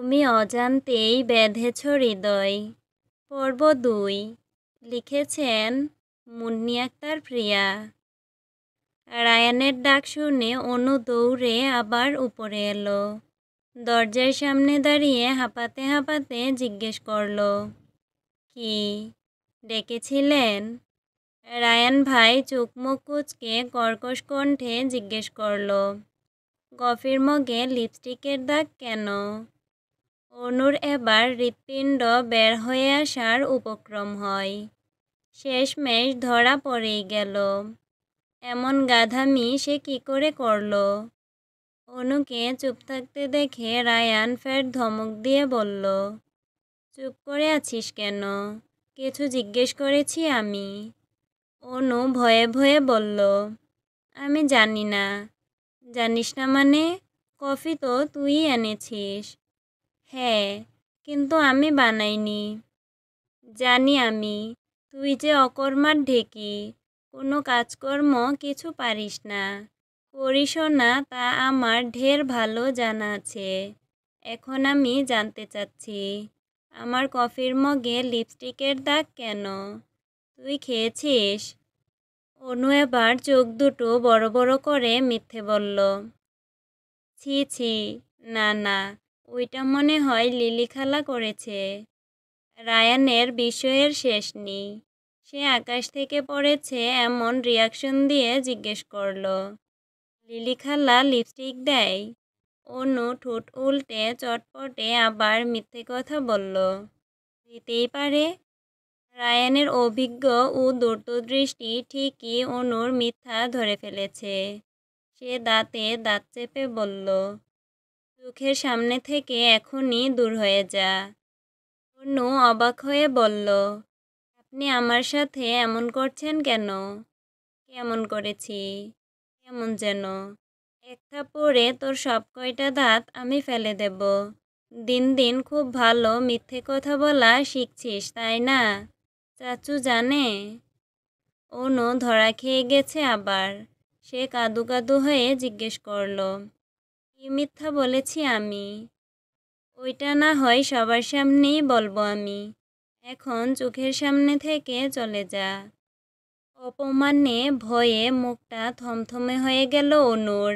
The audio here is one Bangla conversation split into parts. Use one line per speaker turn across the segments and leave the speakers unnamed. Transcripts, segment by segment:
তুমি অজান্তেই বেঁধেছ হৃদয়। পর্ব ২। লিখেছেন মুন্নি আক্তার প্রিয়া। রায়ানের ডাক শুনে অনু দৌড়ে আবার উপরে এলো। দরজার সামনে দাঁড়িয়ে হাঁপাতে হাঁপাতে জিজ্ঞেস করল, কি ডেকেছিলেন? রায়ান ভাই চোখ মুখ কুঁচকে কর্কশ কণ্ঠে জিজ্ঞেস করল, কফির মগে লিপস্টিকের দাগ কেন? অনুর এবার হৃৎপিণ্ড বের হয়ে আসার উপক্রম হয়। শেষমেশ ধরা পড়েই গেল। এমন গাধামি সে কি করে করল? অনুকে চুপ থাকতে দেখে রায়ান ফের ধমক দিয়ে বলল, চুপ করে আছিস কেন? কিছু জিজ্ঞেস করেছি আমি? অনু ভয়ে ভয়ে বলল, আমি জানি না। জানিস না মানে? কফি তো তুই এনেছিস। হ্যাঁ, কিন্তু আমি বানাইনি। জানি আমি, তুই যে অকর্মার ঢেকি, কোনো কাজকর্ম কিছু পারিস না, করিসও না, তা আমার ঢের ভালো জানা আছে। এখন আমি জানতে চাচ্ছি, আমার কফির মগে লিপস্টিকের দাগ কেন? তুই খেয়েছিস? অনু এবার চোখ দুটো বড় বড় করে মিথ্যে বলল, ছি ছি, না না, ওইটা মনে হয় লিলি খালা করেছে। রায়ানের বিস্ময়ের শেষ নেই। সে আকাশ থেকে পড়েছে এমন রিয়াকশন দিয়ে জিজ্ঞেস করল, লিলি খালা লিপস্টিক দেয়? অনু ঠোঁট উল্টে চটপটে আবার মিথ্যে কথা বলল, দিতেই পারে। রায়ানের অভিজ্ঞ ও দূরদৃষ্টি ঠিকই অনুর মিথ্যা ধরে ফেলেছে। সে দাঁতে দাঁত চেপে বলল, চোখের সামনে থেকে এখনই দূর হয়ে যা। অনু অবাক হয়ে বলল, আপনি আমার সাথে এমন করছেন কেন? কেমন করেছি? কেমন যেন? এক থাপ্পড়ে তোর সব কয়টা দাঁত আমি ফেলে দেব। দিন দিন খুব ভালো মিথ্যে কথা বলা শিখছিস, তাই না? চাচু জানে? অনু ধরা খেয়ে গেছে আবার। সে কাঁদু কাঁদু হয়ে জিজ্ঞেস করল, কি মিথ্যা বলেছি আমি? ওইটা না হয় সবার সামনেই বলবো আমি। এখন চোখের সামনে থেকে চলে যা। অপমানে ভয়ে মুখটা থমথমে হয়ে গেল অনুর।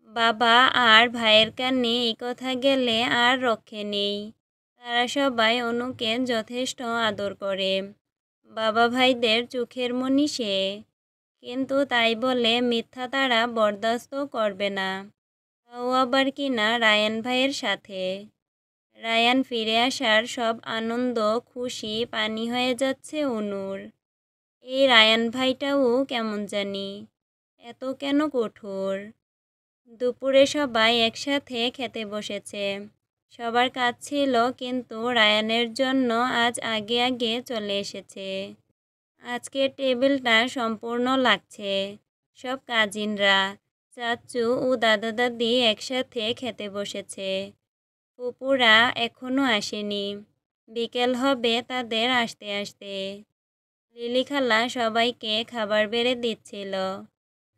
বাবা আর ভাইয়ের কানে এই কথা গেলে আর রক্ষে নেই। তারা সবাই অনুকে যথেষ্ট আদর করে। বাবা ভাইদের চোখের মণি সে। কিন্তু তাই বলে মিথ্যা তারা বরদাস্ত করবে না। তাও আবার কিনা রায়ান ভাইয়ের সাথে। রায়ান ফিরে আসার সব আনন্দ খুশি পানি হয়ে যাচ্ছে অনুর। এই রায়ান ভাইটাও কেমন জানি, এত কেন কঠোর? দুপুরে সবাই একসাথে খেতে বসেছে। সবার কাজ ছিল, কিন্তু রায়ানের জন্য আজ আগে আগে চলে এসেছে। আজকের টেবিলটা সম্পূর্ণ লাগছে। সব কাজিনরা, চাচু ও দাদা দাদি একসাথে খেতে বসেছে। ফুপুরা এখনো আসেনি। বিকেল হবে তাদের আসতে আসতে। লিলি খালা সবাইকে খাবার বেড়ে দিচ্ছিল।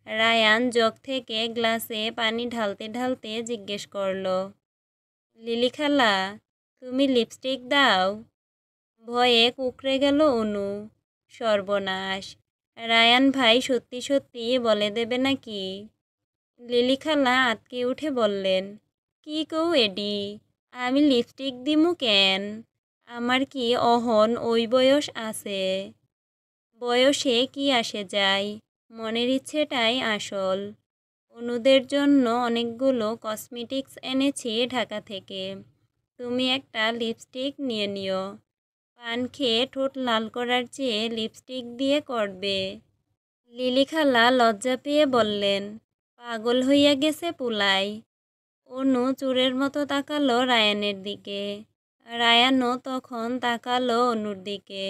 রায়ান জগ থেকে গ্লাসে পানি ঢালতে ঢালতে জিজ্ঞেস করল, লিলি খালা, তুমি লিপস্টিক দাও? ভয়ে কুঁকড়ে গেল অনু। সর্বনাশ, রায়ান ভাই সত্যি সত্যি বলে দেবে নাকি? লিলি খালা আঁতকে উঠে বললেন, কি কও এডি, আমি লিপস্টিক দিমু কেন? আমার কি অহন ওই বয়স আছে? বয়সে কি আসে যায়, মনের ইচ্ছেটাই আসল। অনুদের জন্য অনেকগুলো কসমেটিক্স এনেছি ঢাকা থেকে। তুমি একটা লিপস্টিক নিয়ে নিও। পান খেয়ে ঠোঁট লাল করার চেয়ে লিপস্টিক দিয়ে করবে। লিলি খালা লজ্জা পেয়ে বললেন, পাগল হইয়া গেছে পুলাই। অনু চোরের মতো তাকালো রায়ানের দিকে। রায়ানও তখন তাকালো অনুর দিকে।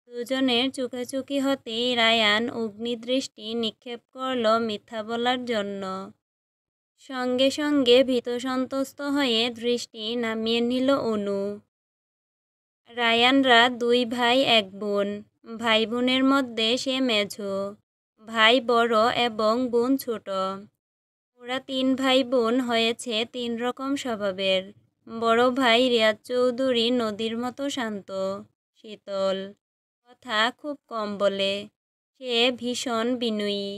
দুজনের চোখাচোখি হতেই রায়ান অগ্নিদৃষ্টি নিক্ষেপ করল মিথ্যা বলার জন্য। সঙ্গে সঙ্গে ভীত সন্ত্রস্ত হয়ে দৃষ্টি নামিয়ে নিল অনু। রায়ানরা দুই ভাই এক বোন। ভাই বোনের মধ্যে সে মেঝো। ভাই বড় এবং বোন ছোট। ওরা তিন ভাই বোন হয়েছে তিন রকম স্বভাবের। বড় ভাই রিয়াদ চৌধুরী নদীর মতো শান্ত, শীতল, কথা খুব কম বলে। সে ভীষণ বিনয়ী।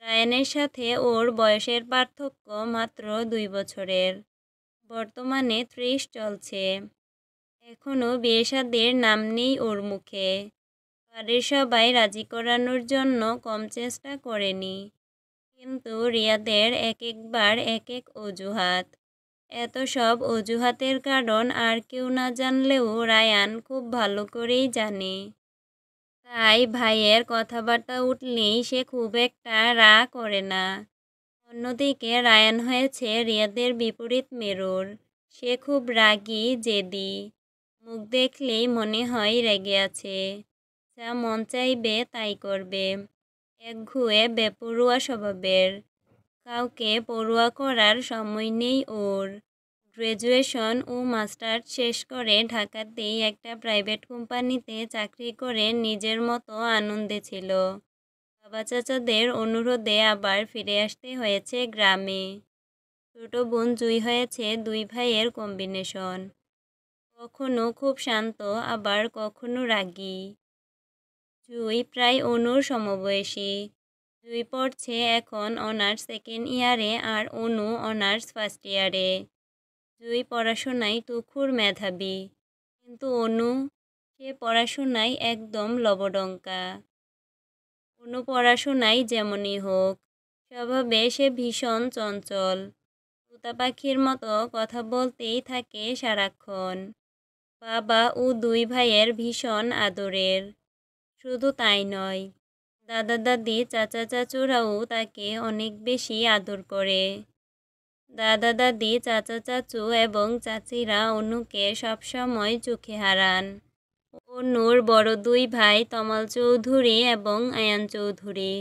রায়ানের সাথে ওর বয়সের পার্থক্য মাত্র 2 বছরের। বর্তমানে 30 চলছে। এখনও বিয়ে শাদীর নাম নেই ওর মুখে। বাড়ির সবাই রাজি করানোর জন্য কম চেষ্টা করেনি। কিন্তু রিয়াদের এক একবার এক এক অজুহাত। এত সব অজুহাতের কারণ আর কেউ না জানলেও রায়ান খুব ভালো করেই জানে। তাই ভাইয়ের কথাবার্তা উঠলেই সে খুব একটা রাগ করে না। অন্যদিকে রায়ান হয়েছে রিয়াদের বিপরীত মেরুর। সে খুব রাগী, জেদি। মুখ দেখলেই মনে হয় রেগে আছে। যা মন চাইবে তাই করবে। একঘুয়ে বেপরোয়া স্বভাবের। কাউকে পরোয়া করার সময় নেই ওর। গ্র্যাজুয়েশন ও মাস্টার্স শেষ করে ঢাকাতেই একটা প্রাইভেট কোম্পানিতে চাকরি করে নিজের মতো আনন্দে ছিল। বাবা চাচাদের অনুরোধে আবার ফিরে আসতে হয়েছে গ্রামে। ছোট বোন জুই হয়েছে 2 ভাইয়ের কম্বিনেশন। কখনো খুব শান্ত, আবার কখনো রাগী। জুই প্রায় অনুর সমবয়সী। জুই পড়ছে এখন অনার্স 2nd ইয়ারে আর অনু অনার্স 1st ইয়ারে। জুই পড়াশোনায় তুখুর মেধাবী। কিন্তু অনু, সে পড়াশোনায় একদম লবডঙ্কা। অনু পড়াশোনায় যেমনই হোক, স্বভাবে সে ভীষণ চঞ্চল। তোতা পাখির মতো কথা বলতেই থাকে সারাক্ষণ। বাবা ও 2 ভাইয়ের ভীষণ আদরের। শুধু তাই নয়, দাদা দাদি, চাচা চাচুরাও তাকে অনেক বেশি আদর করে। দাদা দাদি, চাচা চাচু এবং চাচিরা অনুকে সবসময় চোখে হারান। অনুর বড় 2 ভাই তমাল চৌধুরী এবং আয়ান চৌধুরী।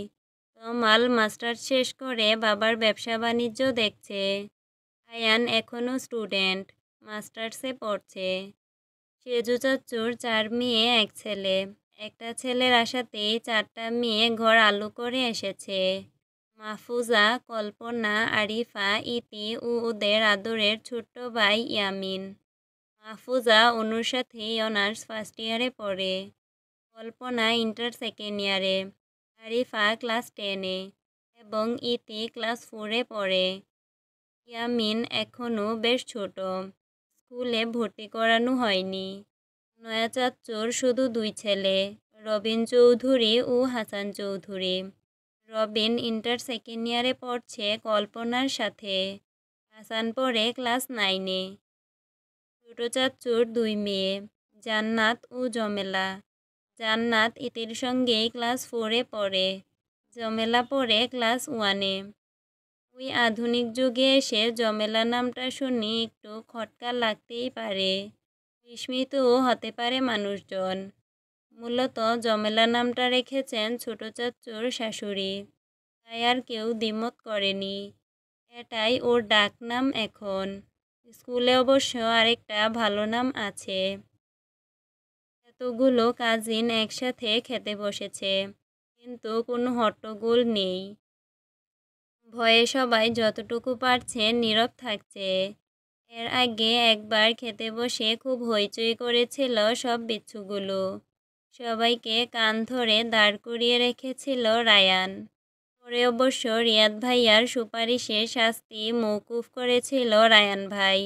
তমাল মাস্টার্স শেষ করে বাবার ব্যবসা বাণিজ্য দেখছে। আয়ান এখনও স্টুডেন্ট, মাস্টার্সে পড়ছে। সেজু চাচুর 4 মেয়ে 1 ছেলে। একটা ছেলের আশাতেই 4টা মেয়ে ঘর আলো করে এসেছে। মাহফুজা, কল্পনা, আরিফা, ইতি ও ওদের আদরের ছোট্ট ভাই ইয়ামিন। মাহফুজা অনুর সাথেই অনার্স 1st ইয়ারে পড়ে। কল্পনা ইন্টার 2nd ইয়ারে। আরিফা ক্লাস 10-এ এবং ইতি ক্লাস 4-এ পড়ে। ইয়ামিন এখনও বেশ ছোট, স্কুলে ভর্তি করানো হয়নি। নয়া চাচ্চুর শুধু 2 ছেলে, রবিন চৌধুরী ও হাসান চৌধুরী। রবিন ইন্টার 2nd ইয়ারে পড়ছে কল্পনার সাথে। হাসান পড়ে ক্লাস 9-এ। ছোট চাচ্চুর 2 মেয়ে, জান্নাত ও জমেলা। জান্নাত ইতির সঙ্গেই ক্লাস 4-এ পড়ে। জমেলা পড়ে ক্লাস 1-এ। ওই আধুনিক যুগে এসে জমেলা নামটা শুনি একটু খটকা লাগতেই পারে। বিস্মিতও হতে পারে মানুষজন। মূলত জমেলা নামটা রেখেছেন ছোট চাচ্চুর শাশুড়ি। তাই আর কেউ দ্বিমত করেনি। এটাই ওর ডাক নাম এখন। স্কুলে অবশ্য আরেকটা ভালো নাম আছে। এতগুলো কাজিন একসাথে খেতে বসেছে, কিন্তু কোনো হট্টগোল নেই। ভয়ে সবাই যতটুকু পারছে নীরব থাকছে। এর আগে একবার খেতে বসে খুব হইচই করেছিল সব বিচ্ছুগুলো। সবাইকে কান ধরে দাঁড় করিয়ে রেখেছিল রায়ান। পরে অবশ্য রিয়াদ ভাইয়ার সুপারিশে শাস্তি মওকুফ করেছিল রায়ান ভাই।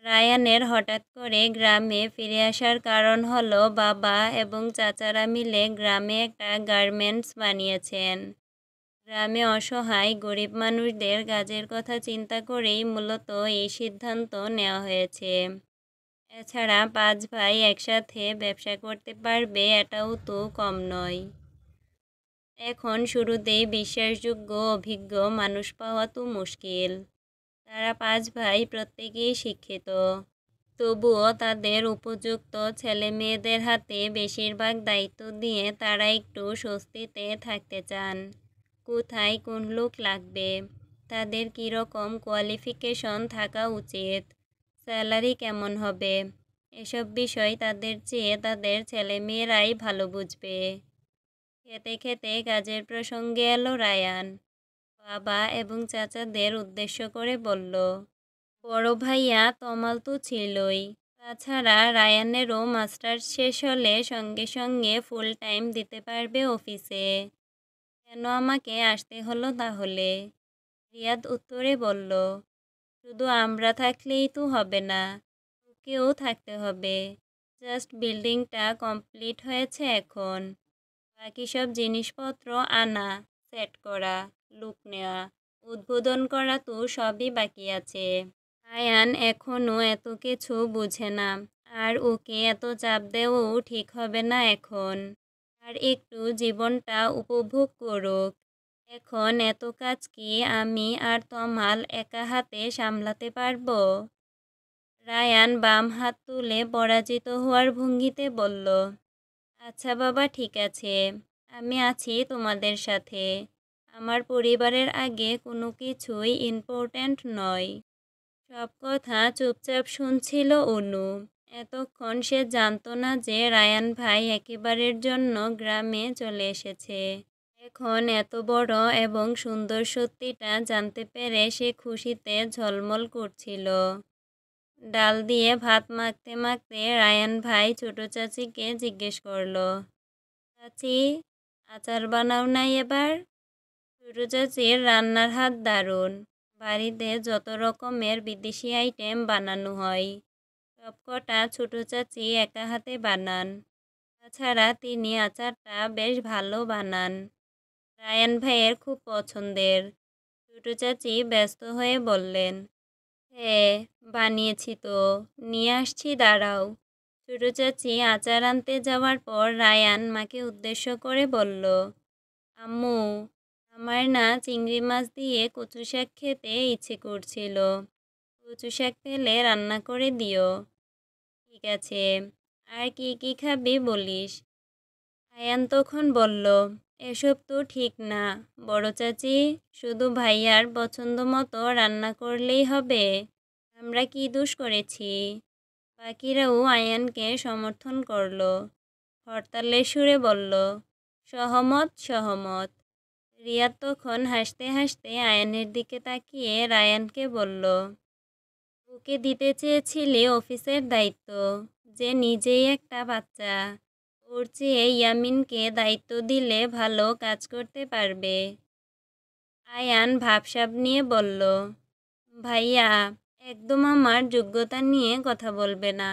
রায়ানের হঠাৎ করে গ্রামে ফিরে আসার কারণ হলো বাবা এবং চাচারা মিলে গ্রামে একটা গার্মেন্টস বানিয়েছেন। গ্রামে অসহায় গরিব মানুষদের কাজের কথা চিন্তা করেই মূলত এই সিদ্ধান্ত নেওয়া হয়েছে। এছাড়া 5 ভাই একসাথে ব্যবসা করতে পারবে এটাও তো কম নয়। এখন শুরুতেই বিশ্বাসযোগ্য অভিজ্ঞ মানুষ পাওয়া তো মুশকিল। তারা 5 ভাই প্রত্যেকেই শিক্ষিত। তবুও তাদের উপযুক্ত ছেলে মেয়েদের হাতে বেশিরভাগ দায়িত্ব দিয়ে তারা একটু স্বস্তিতে থাকতে চান। কোথায় কোন লোক লাগবে, তাদের কীরকম কোয়ালিফিকেশন থাকা উচিত, স্যালারি কেমন হবে, এসব বিষয় তাদের চেয়ে তাদের ছেলেমেয়েরাই ভালো বুঝবে। খেতে খেতে কাজের প্রসঙ্গে এলো রায়ান। বাবা এবং চাচাদের উদ্দেশ্য করে বলল, বড় ভাইয়া তমাল তো ছিলই, তাছাড়া রায়ানেরও মাস্টার্স শেষ হলে সঙ্গে সঙ্গে ফুল টাইম দিতে পারবে অফিসে। কেন আমাকে আসতে হলো তাহলে? রিয়াদ উত্তরে বলল, শুধু আমরা থাকলেই তো হবে না, ওকেও থাকতে হবে। জাস্ট বিল্ডিংটা কমপ্লিট হয়েছে এখন, বাকি সব জিনিসপত্র আনা, সেট করা, লুক নেওয়া, উদ্বোধন করা তো সবই বাকি আছে। আয়ান এখনও এত কিছু বুঝে না, আর ওকে এত চাপ দেওয়াও ঠিক হবে না এখন। আর একটু জীবনটা উপভোগ করুক। এখন এত কাজ কি আমি আর তমাল একা হাতে সামলাতে পারবো? রায়ান বাম হাত তুলে পরাজিত হওয়ার ভঙ্গিতে বলল, আচ্ছা বাবা, ঠিক আছে, আমি আছি তোমাদের সাথে। আমার পরিবারের আগে কোনো কিছুই ইম্পর্ট্যান্ট নয়। সব কথা চুপচাপ শুনছিল অনু। এতক্ষণ সে জানতো না যে রায়ান ভাই একেবারের জন্য গ্রামে চলে এসেছে। এখন এত বড় এবং সুন্দর সত্যিটা জানতে পেরে সে খুশিতে ঝলমল করছিল। ডাল দিয়ে ভাত মাখতে মাখতে রায়ান ভাই ছোট চাচিকে জিজ্ঞেস করলো, চাচি, আচার বানাও নাই এবার? ছোট চাচির রান্নার হাত দারুণ। বাড়িতে যত রকমের বিদেশি আইটেম বানানো হয়, সবকটা ছোট চাচি একা হাতে বানান। তাছাড়া তিনি আচারটা বেশ ভালো বানান। রায়ান ভাইয়ের খুব পছন্দের। ছোট চাচি ব্যস্ত হয়ে বললেন, হ্যাঁ, বানিয়েছি তো, নিয়ে আসছি, দাঁড়াও। ছোট চাচি আচার আনতে যাওয়ার পর রায়ান মাকে উদ্দেশ্য করে বলল, আম্মু, আমার না চিংড়ি মাছ দিয়ে কচু শাক খেতে ইচ্ছে করছিল। কচু শাক পেলে রান্না করে দিও। ঠিক আছে, আর কি কি খাবি বলিস? আয়ান তখন বলল, এসব তো ঠিক না বড় চাচি, শুধু ভাইয়ার পছন্দ মতো রান্না করলেই হবে। আমরা কি দোষ করেছি? বাকিরাও আয়ানকে সমর্থন করল। হরতালের সুরে বলল, সহমত সহমত। রিয়াদ তখন হাসতে হাসতে আয়ানের দিকে তাকিয়ে রায়ানকে বলল, ওকে দিতে চেয়েছিলে অফিসের দায়িত্ব, যে নিজেই একটা বাচ্চা। ওর চেয়ে ইয়ামিনকে দায়িত্ব দিলে ভালো কাজ করতে পারবে। আয়ান ভাবসাব নিয়ে বলল, ভাইয়া, একদম আমার যোগ্যতা নিয়ে কথা বলবে না।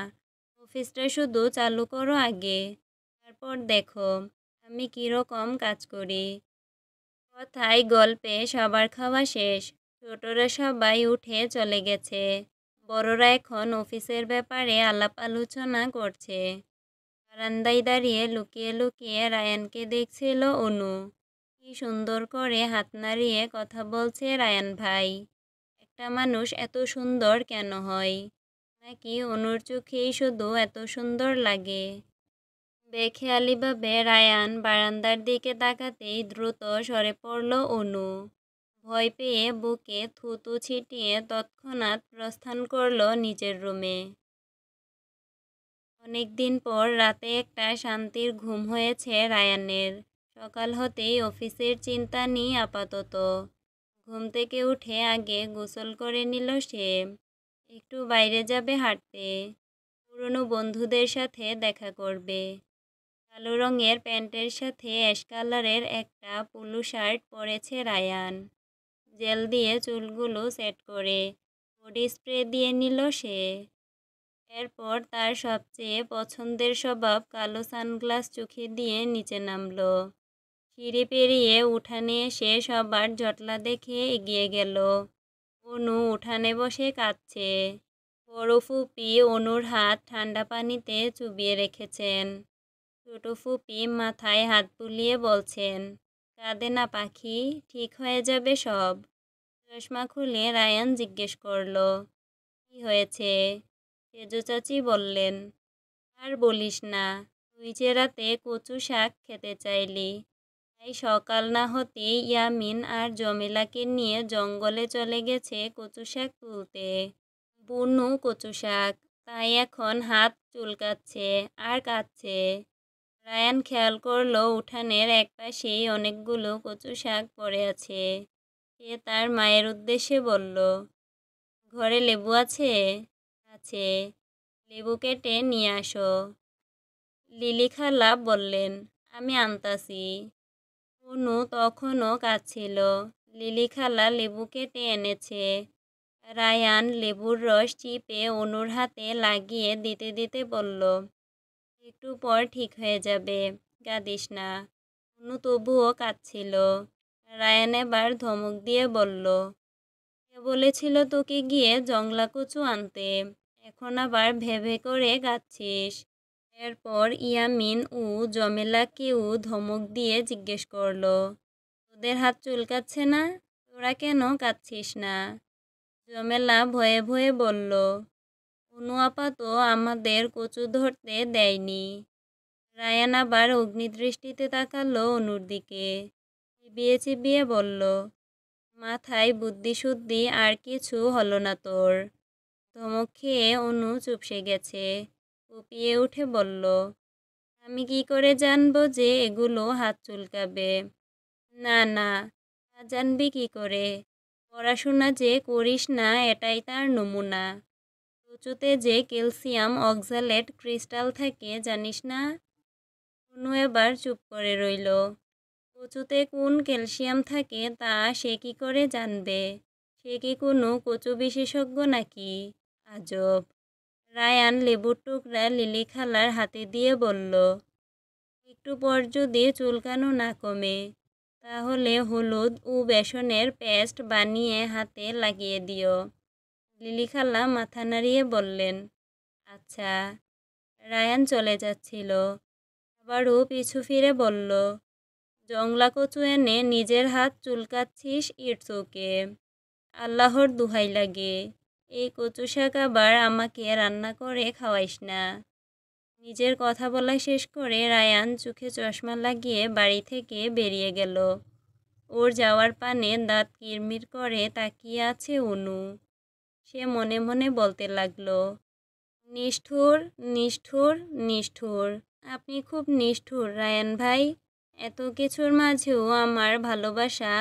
অফিসটা শুধু চালু করো আগে, তারপর দেখো আমি কীরকম কাজ করি। কথায় গল্পে সবার খাওয়া শেষ। ছোটরা সবাই উঠে চলে গেছে। বড়রা এখন অফিসের ব্যাপারে আলাপ আলোচনা করছে। বারান্দায় দাঁড়িয়ে লুকিয়ে লুকিয়ে রায়ানকে দেখছিল অনু। কি সুন্দর করে হাত নাড়িয়ে কথা বলছে রায়ান ভাই। একটা মানুষ এত সুন্দর কেন হয়? নাকি অনুর চোখেই শুধু এত সুন্দর লাগে? বেখেয়ালিভাবে রায়ান বারান্দার দিকে তাকাতেই দ্রুত সরে পড়ল অনু। ভয় পেয়ে বুকে থুতু ছিটিয়ে তৎক্ষণাৎ প্রস্থান করল নিজের রুমে। অনেকদিন পর রাতে একটা শান্তির ঘুম হয়েছে রায়ানের। সকাল হতেই অফিসের চিন্তা নেই আপাতত। ঘুম থেকে উঠে আগে গোসল করে নিল সে। একটু বাইরে যাবে হাঁটতে। পুরনো বন্ধুদের সাথে দেখা করবে। কালো রঙের প্যান্টের সাথে অ্যাশ কালারের একটা পোলো শার্ট পরেছে রায়ান। জেল দিয়ে চুলগুলো সেট করে বডি স্প্রে দিয়ে নিল সে। এরপর তার সবচেয়ে পছন্দের স্বভাব কালো সানগ্লাস চোখে দিয়ে নিচে নামলো। সিঁড়ি পেরিয়ে উঠানে এসে সবার জটলা দেখে এগিয়ে গেল। অনু উঠানে বসে কাঁদছে। বড় ফুপি অনুর হাত ঠান্ডা পানিতে চুবিয়ে রেখেছেন। ছোট ফুপি মাথায় হাত বুলিয়ে বলছেন, কাঁদে না পাখি, ঠিক হয়ে যাবে সব। চশমা খুলে রায়ান জিজ্ঞেস করল, কি হয়েছে? সেজো চাচি বললেন, আর বলিস না, তুই যে রাতে কচু শাক খেতে চাইলি, তাই সকাল না হতেই ইয়ামিন আর জমিলাকে নিয়ে জঙ্গলে চলে গেছে কচু শাক তুলতে। বুনু কচু শাক, তাই এখন হাত চুলকাচ্ছে আর কাঁদছে। রায়ান খেয়াল করলো উঠানের একপাশেই অনেকগুলো কচু শাক পড়ে আছে। সে তার মায়ের উদ্দেশ্যে বলল, ঘরে লেবু আছে? আছে, লেবু কেটে নিয়ে আসো। লিলি খালা বললেন, আমি আনতাছি। অনু তখনও কাঁদছিল। লিলি খালা লেবু কেটে এনেছে। রায়ান লেবুর রস চিপে অনুর হাতে লাগিয়ে দিতে দিতে বলল, একটু পর ঠিক হয়ে যাবে, কাঁদিস না। অনু তবুও কাঁদছিল। রায়ান এবার ধমক দিয়ে বলল, কে বলেছিল তোকে গিয়ে জংলা কচু আনতে? এখন আবার ভেবে করে কাঁদছিস। এরপর ইয়ামিন ও জমেলাকেও ধমক দিয়ে জিজ্ঞেস করলো, তোদের হাত চুলকাচ্ছে না? তোরা কেন কাঁদছিস না? জমেলা ভয়ে ভয়ে বলল, অনু আপা তো আমাদের কচু ধরতে দেয়নি। রায়ান আবার অগ্নিদৃষ্টিতে তাকালো অনুর দিকে। চিবিয়ে চিবিয়ে বলল, মাথায় বুদ্ধি-শুদ্ধি আর কিছু হলো না তোর? ধমক খেয়ে অনু চুপসে গেছে। কুপিয়ে উঠে বলল, আমি কি করে জানবো যে এগুলো হাত চুলকাবে? না না, তা জানবি কি করে? পড়াশোনা যে করিস না এটাই তার নমুনা। কচুতে যে ক্যালসিয়াম অক্সালেট ক্রিস্টাল থাকে জানিস না? অনু এবার চুপ করে রইল। কচুতে কোন ক্যালসিয়াম থাকে তা সে কি করে জানবে? সে কি কোনো কচু বিশেষজ্ঞ নাকি? আজব। রায়ান লেবুর টুকরা লিলি খালার হাতে দিয়ে বলল, একটু পর যদি চুলকানো না কমে, তাহলে হলুদ ও বেসনের পেস্ট বানিয়ে হাতে লাগিয়ে দিও। লিলি খালা মাথা নাড়িয়ে বললেন, আচ্ছা। রায়ান চলে যাচ্ছিল। আবারও পিছু ফিরে বলল, জংলা কচু এনে নিজের হাত চুলকাচ্ছিস, ইটস ওকে। আল্লাহর দোহাই লাগে, এই কচু শাক আবার আমাকে রান্না করে খাওয়াইস না। নিজের কথা বলা শেষ করে রায়ান চোখে চশমা লাগিয়ে বাড়ি থেকে বেরিয়ে গেল। ওর যাওয়ার পানে দাঁত কিরমির করে তাকিয়ে আছে অনু। সে মনে মনে বলতে লাগলো, নিষ্ঠুর, নিষ্ঠুর, নিষ্ঠুর। আপনি খুব নিষ্ঠুর রায়ান ভাই। এত কিছুর মাঝেও আমার ভালোবাসা